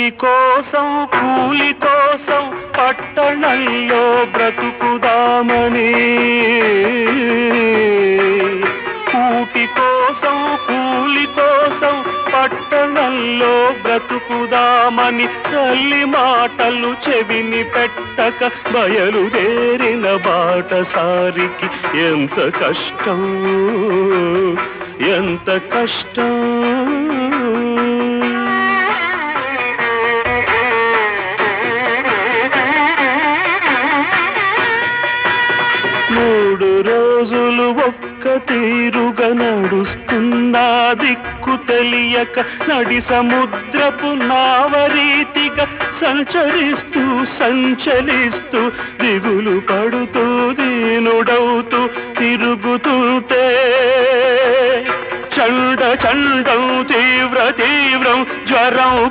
కూటి కోసం కూలి కోసం పట్టణంలో బ్రతుకుదామని, కూటి కోసం కూలి కోసం పట్టణంలో బ్రతుకుదామని తల్లి మాటలు చెవిని పెట్టక బయలుదేరిన బాటసారికి ఎంత కష్టం, ఎంత కష్టం. మూడు రోజులు ఒక్క తీరుగా నడుస్తున్నా దిక్కు తెలియక నడి సముద్రపు నావరీతిగా సంచరిస్తూ సంచలిస్తూ దిగులు పడుతూ దీనుడవుతూ తిరుగుతుంటే చండం తీవ్ర తీవ్రం జ్వరం